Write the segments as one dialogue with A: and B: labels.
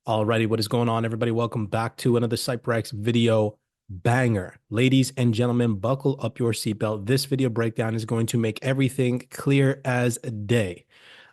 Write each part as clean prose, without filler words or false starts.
A: Alrighty, what is going on, everybody? Welcome back to another CYPRX video banger. Ladies and gentlemen, buckle up your seatbelt. This video breakdown is going to make everything clear as day.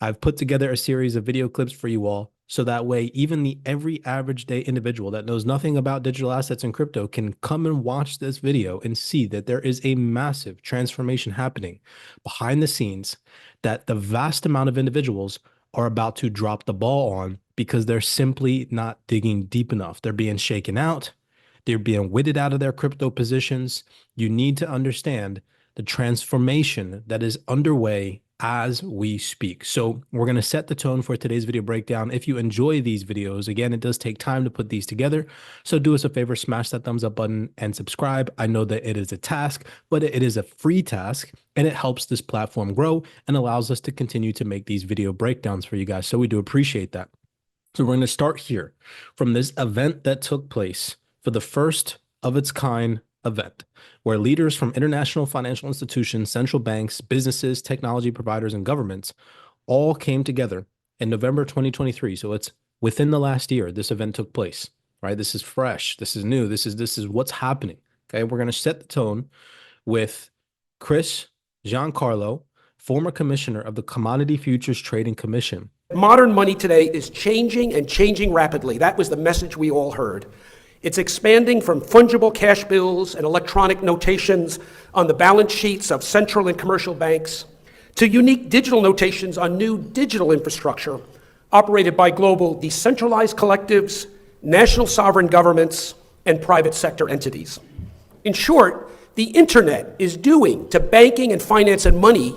A: I've put together a series of video clips for you all, so that way even the every average day individual that knows nothing about digital assets and crypto can come and watch this video and see that there is a massive transformation happening behind the scenes that the vast amount of individuals are about to drop the ball on because they're simply not digging deep enough. They're being shaken out. They're being witted out of their crypto positions. You need to understand the transformation that is underway as we speak. So we're going to set the tone for today's video breakdown. If you enjoy these videos, again, it does take time to put these together. So do us a favor, smash that thumbs up button and subscribe. I know that it is a task, but it is a free task and it helps this platform grow and allows us to continue to make these video breakdowns for you guys. So we do appreciate that. So we're going to start here from this event that took place for the first of its kind event, where leaders from international financial institutions, central banks, businesses, technology providers, and governments all came together in November 2023. So it's within the last year this event took place, right? This is fresh. This is new. This is what's happening. Okay, we're going to set the tone with Chris Giancarlo, former commissioner of the Commodity Futures Trading Commission.
B: Modern money today is changing and changing rapidly. That was the message we all heard. It's expanding from fungible cash bills and electronic notations on the balance sheets of central and commercial banks to unique digital notations on new digital infrastructure operated by global decentralized collectives, national sovereign governments, and private sector entities. In short, the internet is doing to banking and finance and money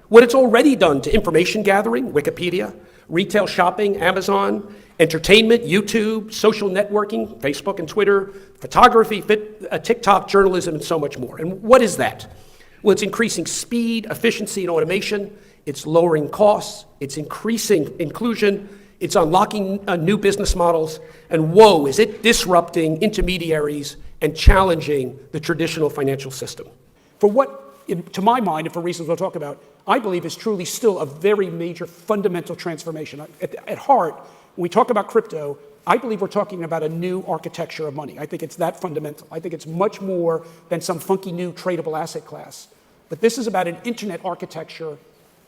B: what it's already done to information gathering, Wikipedia, retail shopping, Amazon, entertainment, YouTube, social networking, Facebook and Twitter, photography, TikTok, journalism, and so much more. And what is that? Well, it's increasing speed, efficiency, and automation. It's lowering costs. It's increasing inclusion. It's unlocking new business models. And whoa, is it disrupting intermediaries and challenging the traditional financial system. For what, to my mind, and for reasons we'll talk about, I believe is truly still a very major fundamental transformation. At heart, when we talk about crypto, I believe we're talking about a new architecture of money. I think it's that fundamental. I think it's much more than some funky new tradable asset class. But this is about an internet architecture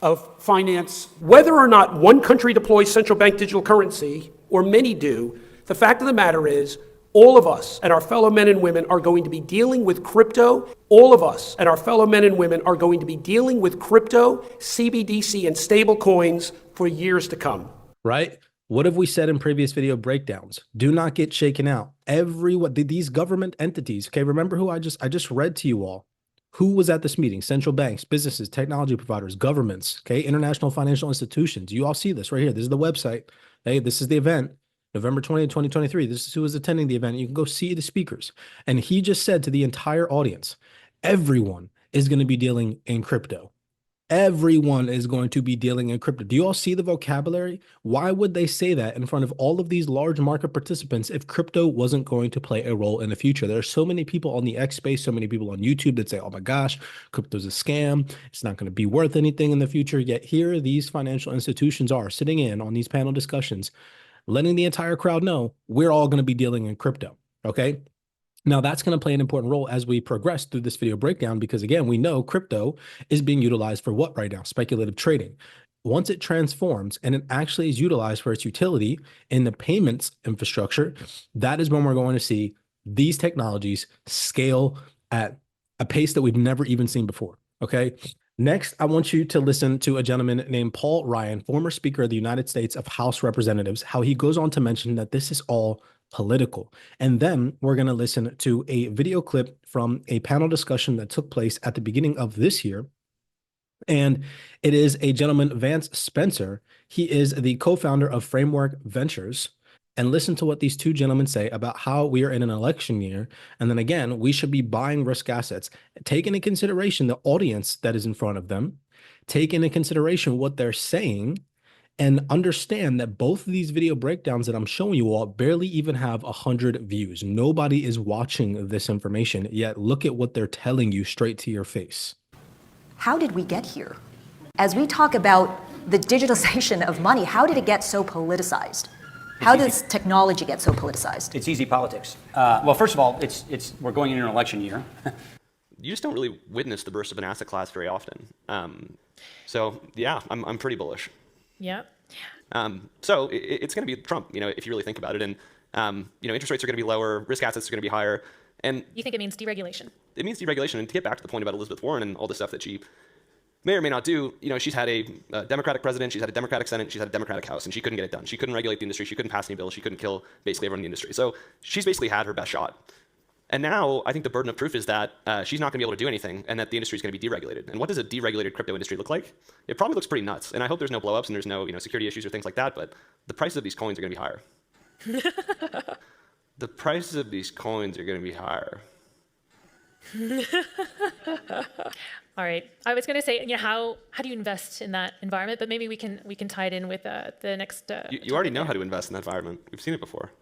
B: of finance. Whether or not one country deploys central bank digital currency, or many do, the fact of the matter is, all of us and our fellow men and women are going to be dealing with crypto. All of us and our fellow men and women are going to be dealing with crypto, CBDC, and stable coins for years to come.
A: Right? What have we said in previous video breakdowns? Do not get shaken out. These government entities, okay, remember who I just read to you all. Who was at this meeting? Central banks, businesses, technology providers, governments, okay, international financial institutions. You all see this right here. This is the website. Hey, this is the event. November 20th, 2023. This is who was attending the event. You can go see the speakers. And he just said to the entire audience, everyone is going to be dealing in crypto. Everyone is going to be dealing in crypto. Do you all see the vocabulary? Why would they say that in front of all of these large market participants if crypto wasn't going to play a role in the future? There are so many people on the X space, so many people on YouTube that say, oh my gosh, crypto's a scam. It's not going to be worth anything in the future. Yet here these financial institutions are sitting in on these panel discussions, letting the entire crowd know we're all going to be dealing in crypto, okay? Now, that's going to play an important role as we progress through this video breakdown because, again, we know crypto is being utilized for what right now? Speculative trading. Once it transforms and it actually is utilized for its utility in the payments infrastructure, that is when we're going to see these technologies scale at a pace that we've never even seen before, okay? Next, I want you to listen to a gentleman named Paul Ryan, former Speaker of the United States of House Representatives, how he goes on to mention that this is all political. And then we're going to listen to a video clip from a panel discussion that took place at the beginning of this year. And it is a gentleman, Vance Spencer. He is the co-founder of Framework Ventures. And listen to what these two gentlemen say about how we are in an election year. And then again, we should be buying risk assets. Take into consideration the audience that is in front of them. Take into consideration what they're saying and understand that both of these video breakdowns that I'm showing you all barely even have 100 views. Nobody is watching this information, yet look at what they're telling you straight to your face.
C: How did we get here? As we talk about the digitalization of money, how did it get so politicized? How does technology get so politicized?
D: It's easy politics. Well, first of all, we're going into an election year.
E: You just don't really witness the burst of an asset class very often. So yeah, I'm pretty bullish.
F: Yeah.
E: So it's going to be Trump, if you really think about it. And, interest rates are going to be lower, risk assets are going to be higher. And
F: You think it means deregulation?
E: it means deregulation. And to get back to the point about Elizabeth Warren and all the stuff that she may or may not do, she's had a Democratic president, she's had a Democratic Senate, she's had a Democratic House, and she couldn't get it done. She couldn't regulate the industry, she couldn't pass any bills, she couldn't kill basically everyone in the industry. So she's basically had her best shot. And now I think the burden of proof is that she's not going to be able to do anything and that the industry is going to be deregulated. And what does a deregulated crypto industry look like? It probably looks pretty nuts. And I hope there's no blowups and there's no security issues or things like that, but the prices of these coins are going to be higher. The prices of these coins are going to be higher.
F: All right. I was going to say, how do you invest in that environment? But maybe we can tie it in with the next.
E: You already know how to invest in that environment. We've seen it before.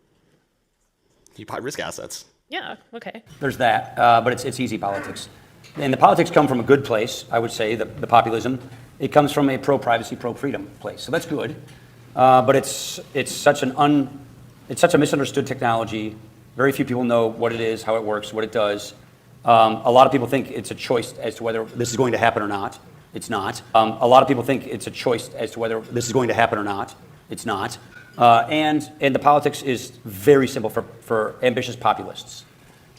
E: You buy risk assets.
F: Yeah. Okay.
D: There's that, but it's easy politics. And the politics come from a good place, I would say, the populism. It comes from a pro-privacy, pro-freedom place. So that's good. But it's such a misunderstood technology. Very few people know what it is, how it works, what it does. A lot of people think it's a choice as to whether this is going to happen or not. It's not. A lot of people think it's a choice as to whether this is going to happen or not. It's not. And the politics is very simple for ambitious populists.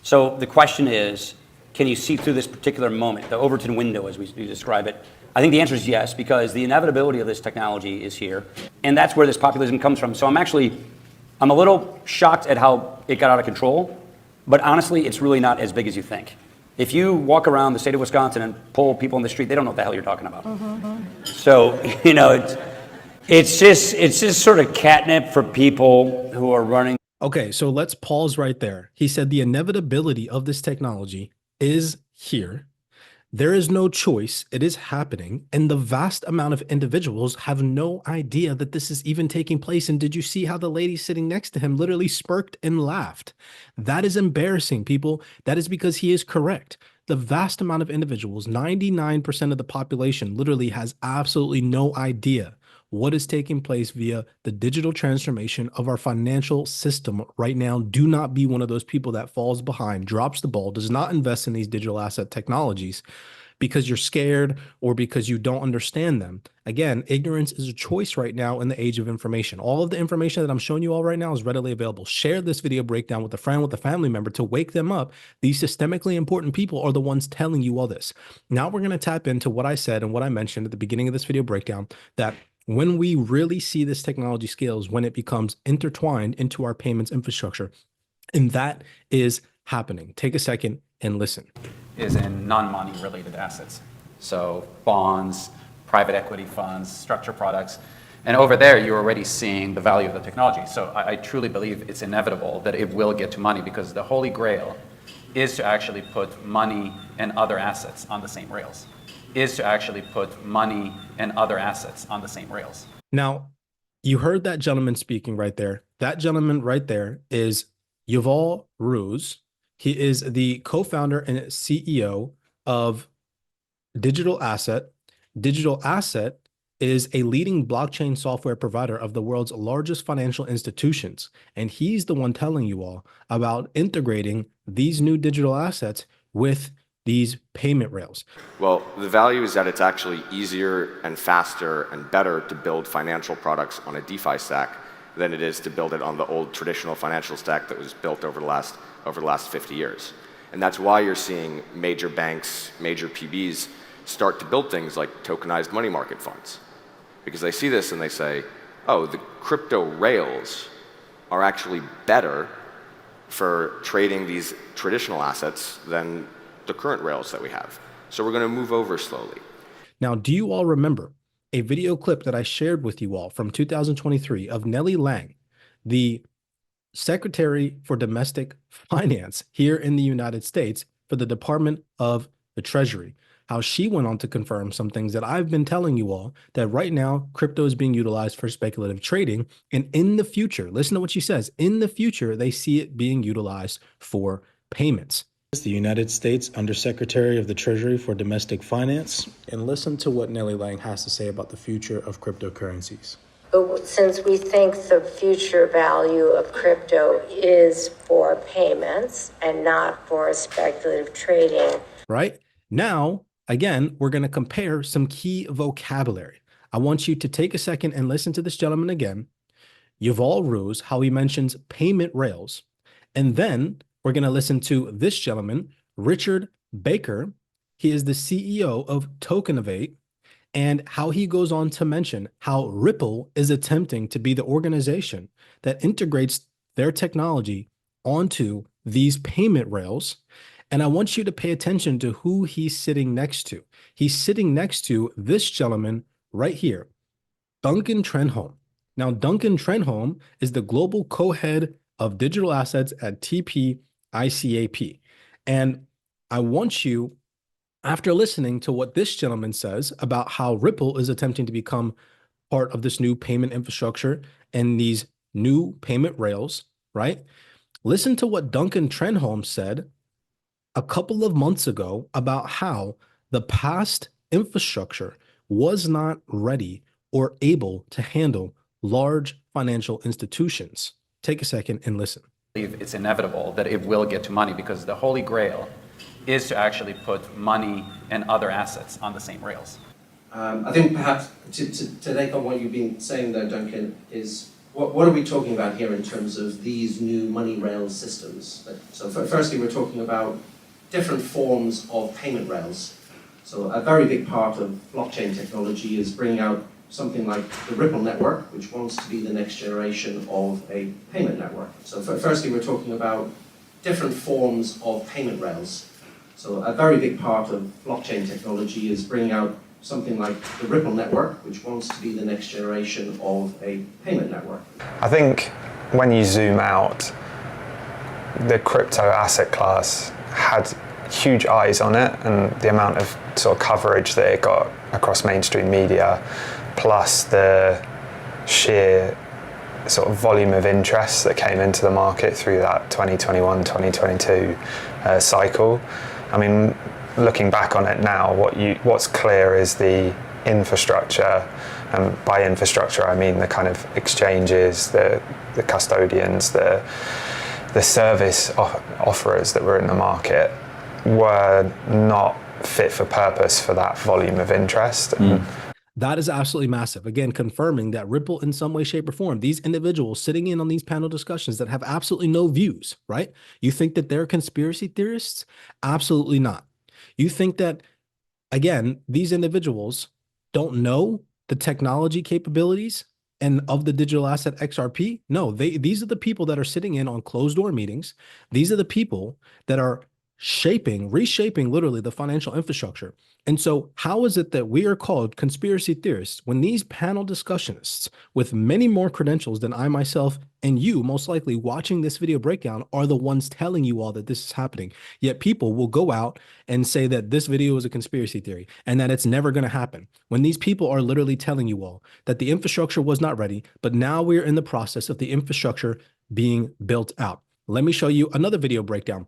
D: So the question is, can you see through this particular moment, the Overton window as we describe it? I think the answer is yes, because the inevitability of this technology is here. And that's where this populism comes from. So I'm a little shocked at how it got out of control. But honestly, it's really not as big as you think. If you walk around the state of Wisconsin and poll people in the street, they don't know what the hell you're talking about. So, it's just sort of catnip for people who are running.
A: Okay, so let's pause right there. He said the inevitability of this technology is here. There is no choice. It is happening. And the vast amount of individuals have no idea that this is even taking place. And did you see how the lady sitting next to him literally smirked and laughed? That is embarrassing, people. That is because he is correct. The vast amount of individuals, 99% of the population, literally has absolutely no idea what is taking place via the digital transformation of our financial system right now. Do not be one of those people that falls behind, drops the ball, does not invest in these digital asset technologies because you're scared or because you don't understand them. Again, ignorance is a choice right now in the age of information. All of the information that I'm showing you all right now is readily available. Share this video breakdown with a friend, with a family member to wake them up. These systemically important people are the ones telling you all this. Now we're going to tap into what I said and what I mentioned at the beginning of this video breakdown, that when we really see this technology scales, when it becomes intertwined into our payments infrastructure, and that is happening. Take a second and listen.
G: Is in non-money related assets. So bonds, private equity funds, structured products. And over there, you're already seeing the value of the technology. So I truly believe it's inevitable that it will get to money, because the holy grail is to actually put money and other assets on the same rails.
A: Now, you heard that gentleman speaking right there. That gentleman right there is Yuval Ruse. He is the co-founder and CEO of Digital Asset. Digital Asset is a leading blockchain software provider of the world's largest financial institutions. And he's the one telling you all about integrating these new digital assets with these payment rails.
H: Well, the value is that it's actually easier and faster and better to build financial products on a DeFi stack than it is to build it on the old traditional financial stack that was built over the last 50 years. And that's why you're seeing major banks, major PBs start to build things like tokenized money market funds. Because they see this and they say, oh, the crypto rails are actually better for trading these traditional assets than the current rails that we have. So we're going to move over slowly.
A: Now, do you all remember a video clip that I shared with you all from 2023 of Nellie Lang, the Secretary for Domestic Finance here in the United States for the Department of the Treasury? How she went on to confirm some things that I've been telling you all, that right now crypto is being utilized for speculative trading. And in the future, listen to what she says, in the future, they see it being utilized for payments. The United States Undersecretary of the Treasury for Domestic Finance. And listen to what Nellie Lang has to say about the future of cryptocurrencies.
I: But since we think the future value of crypto is for payments and not for speculative trading.
A: Right? Now, again, we're going to compare some key vocabulary. I want you to take a second and listen to this gentleman again. Yuval Ruse, how he mentions payment rails. And then we're going to listen to this gentleman, Richard Baker. He is the CEO of Tokenovate, and how he goes on to mention how Ripple is attempting to be the organization that integrates their technology onto these payment rails. And I want you to pay attention to who he's sitting next to. He's sitting next to this gentleman right here, Duncan Trenholm. Now, Duncan Trenholm is the global co-head of digital assets at TP-ICAP. And I want you, after listening to what this gentleman says about how Ripple is attempting to become part of this new payment infrastructure and these new payment rails, right? Listen to what Duncan Trenholm said a couple of months ago about how the past infrastructure was not ready or able to handle large financial institutions. Take a second and listen.
G: It's inevitable that it will get to money because the holy grail is to actually put money and other assets on the same rails.
J: I think perhaps to take on what you've been saying there, Duncan, is what are we talking about here in terms of these new money rails systems? So firstly, we're talking about different forms of payment rails. So a very big part of blockchain technology is bringing out something like the Ripple network, which wants to be the next generation of a payment network. So firstly, we're talking about different forms of payment rails. So a very big part of blockchain technology is bringing out something like the Ripple network, which wants to be the next generation of a payment network.
K: I think when you zoom out, the crypto asset class had huge eyes on it, and the amount of sort of coverage that it got across mainstream media, plus the sheer sort of volume of interest that came into the market through that 2021-2022 cycle. I mean, looking back on it now, what's clear is the infrastructure, and by infrastructure I mean the kind of exchanges, the custodians, the service offerers that were in the market were not fit for purpose for that volume of interest.
A: That is absolutely massive. Again, confirming that Ripple in some way, shape, or form, these individuals sitting in on these panel discussions that have absolutely no views, right? You think that they're conspiracy theorists? Absolutely not. You think that, again, these individuals don't know the technology capabilities and of the digital asset XRP? No, these are the people that are sitting in on closed door meetings. These are the people that are reshaping literally the financial infrastructure. And so how is it that we are called conspiracy theorists when these panel discussionists with many more credentials than I myself and you most likely watching this video breakdown are the ones telling you all that this is happening? Yet people will go out and say that this video is a conspiracy theory and that it's never going to happen, when these people are literally telling you all that the infrastructure was not ready, but now we're in the process of the infrastructure being built out. Let me show you another video breakdown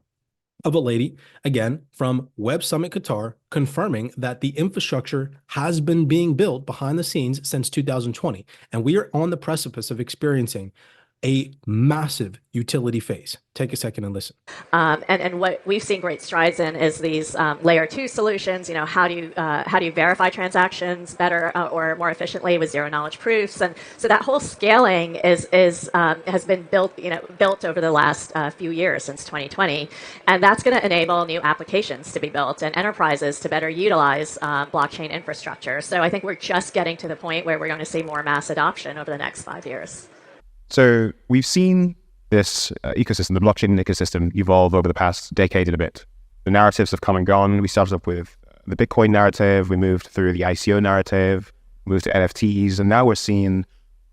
A: of a lady, again, from Web Summit Qatar, confirming that the infrastructure has been being built behind the scenes since 2020. And we are on the precipice of experiencing a massive utility phase. Take a second and listen.
L: And what we've seen great strides in is these layer 2 solutions. You know, how do you verify transactions better or more efficiently with zero knowledge proofs? And so that whole scaling has been built over the last few years since 2020, and that's going to enable new applications to be built and enterprises to better utilize blockchain infrastructure. So I think we're just getting to the point where we're going to see more mass adoption over the next 5 years.
M: So we've seen this ecosystem, the blockchain ecosystem, evolve over the past decade and a bit. The narratives have come and gone. We started up with the Bitcoin narrative, we moved through the ICO narrative, moved to NFTs, and now we're seeing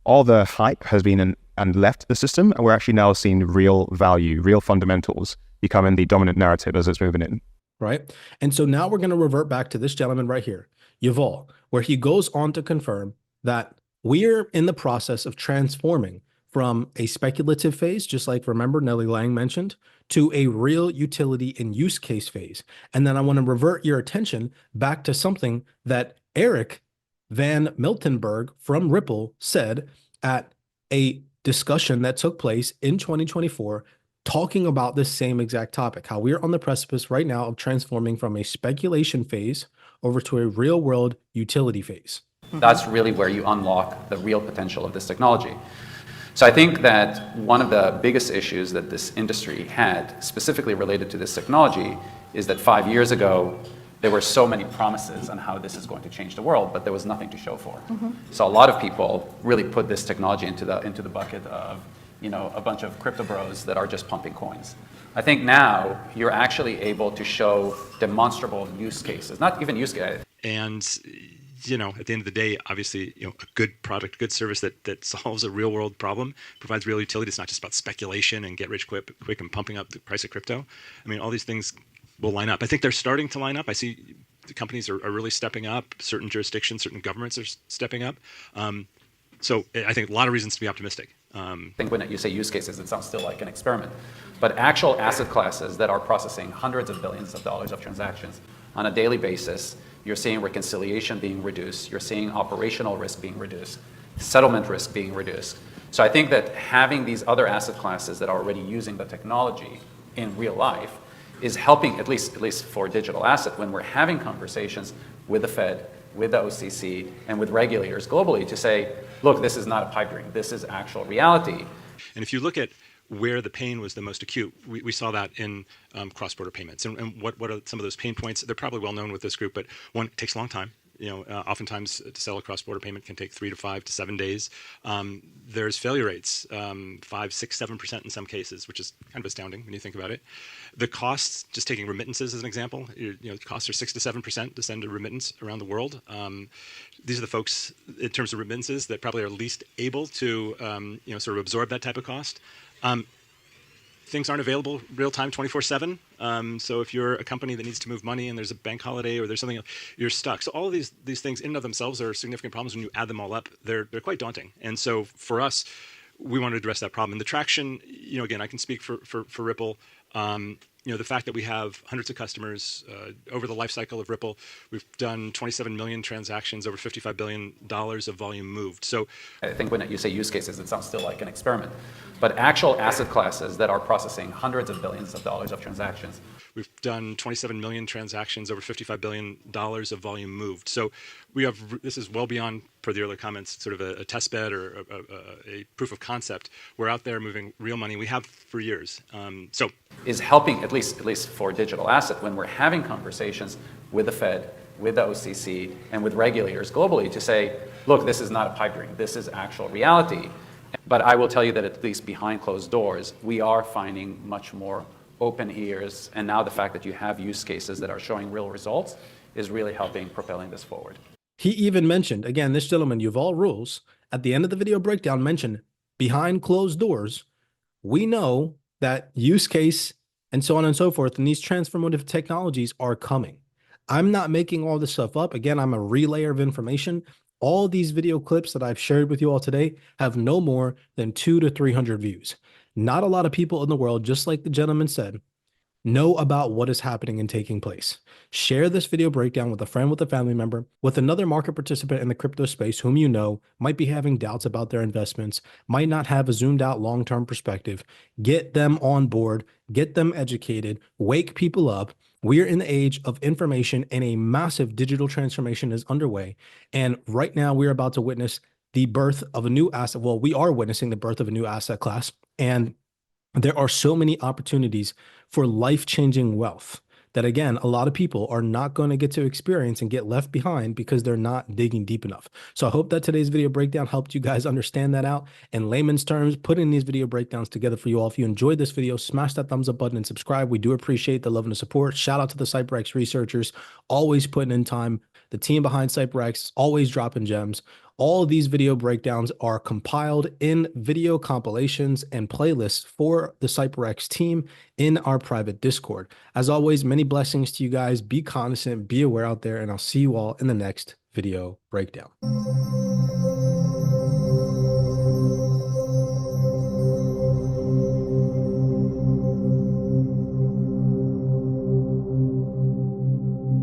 M: all the hype has been and left the system, and we're actually now seeing real value, real fundamentals becoming the dominant narrative as it's moving in.
A: Right. And so now we're going to revert back to this gentleman right here, Yuval, where he goes on to confirm that we're in the process of transforming from a speculative phase, just like, remember, Nellie Lang mentioned, to a real utility and use case phase. And then I want to revert your attention back to something that Eric Van Miltenberg from Ripple said at a discussion that took place in 2024 talking about this same exact topic, how we're on the precipice right now of transforming from a speculation phase over to a real world utility phase.
G: That's really where you unlock the real potential of this technology. So I think that one of the biggest issues that this industry had, specifically related to this technology, is that 5 years ago, there were so many promises on how this is going to change the world, but there was nothing to show for. So a lot of people really put this technology into the bucket of, you know, a bunch of crypto bros that are just pumping coins. I think now you're actually able to show demonstrable use cases, not even use cases.
N: And you know, at the end of the day, obviously, you know, a good product, good service that solves a real world problem, provides real utility. It's not just about speculation and get rich quick and pumping up the price of crypto. I mean, all these things will line up. I think they're starting to line up. I see the companies are really stepping up. Certain jurisdictions, certain governments are stepping up. So I think a lot of reasons to be optimistic.
G: I think when you say use cases, it sounds still like an experiment. But actual asset classes that are processing hundreds of billions of dollars of transactions on a daily basis, you're seeing reconciliation being reduced, you're seeing operational risk being reduced, settlement risk being reduced. So I think that having these other asset classes that are already using the technology in real life is helping, at least for digital asset, when we're having conversations with the Fed, with the OCC, and with regulators globally to say, look, this is not a pipe dream, this is actual reality.
N: And if you look at where the pain was the most acute, we saw that in cross-border payments. And what are some of those pain points? They're probably well known with this group, but one, it takes a long time. You know, oftentimes to sell a cross-border payment can take 3 to 5 to 7 days. There's failure rates, 5, 6, 7% in some cases, which is kind of astounding when you think about it. The costs, just taking remittances as an example, you know, costs are 6 to 7% to send a remittance around the world. These are the folks, in terms of remittances, that probably are least able to, you know, sort of absorb that type of cost. Things aren't available real time 24/7. So if you're a company that needs to move money and there's a bank holiday or there's something else, you're stuck. So all of these things in and of themselves are significant problems. When you add them all up, they're quite daunting. And so for us, we want to address that problem. And the traction, you know, again, I can speak for Ripple. You know, the fact that we have hundreds of customers over the life cycle of Ripple, we've done 27 million transactions, over $55 billion of volume moved. So
G: I think when you say use cases, it sounds still like an experiment. But actual asset classes that are processing hundreds of billions of dollars of transactions.
N: We've done 27 million transactions, over $55 billion of volume moved. So we have, this is well beyond, per the earlier comments, sort of a test bed or a proof of concept. We're out there moving real money. We have for years. So
G: is helping, at least for digital asset, when we're having conversations with the Fed, with the OCC, and with regulators globally to say, look, this is not a pipe dream, this is actual reality. But I will tell you that at least behind closed doors, we are finding much more open ears, and now the fact that you have use cases that are showing real results is really helping propelling this forward.
A: He even mentioned, again, this gentleman, Yuval Rules, at the end of the video breakdown mentioned behind closed doors, we know that use case and so on and so forth, and these transformative technologies are coming. I'm not making all this stuff up. Again, I'm a relayer of information. All these video clips that I've shared with you all today have no more than 200 to 300 views. Not a lot of people in the world, just like the gentleman said, know about what is happening and taking place. Share this video breakdown with a friend, with a family member, with another market participant in the crypto space whom you know might be having doubts about their investments, might not have a zoomed out long-term perspective. Get them on board, get them educated, wake people up. We're in the age of information and a massive digital transformation is underway. And right now we're about to witness the birth of a new asset. Well, we are witnessing the birth of a new asset class. And there are so many opportunities for life-changing wealth that, again, a lot of people are not going to get to experience and get left behind because they're not digging deep enough. So I hope that today's video breakdown helped you guys understand that out in layman's terms, putting these video breakdowns together for you all. If you enjoyed this video, smash that thumbs up button and subscribe. We do appreciate the love and the support. Shout out to the CYPRX researchers, always putting in time. The team behind CYPRX, always dropping gems. All of these video breakdowns are compiled in video compilations and playlists for the CYPRX team in our private Discord. As always, many blessings to you guys. Be cognizant, be aware out there, and I'll see you all in the next video breakdown.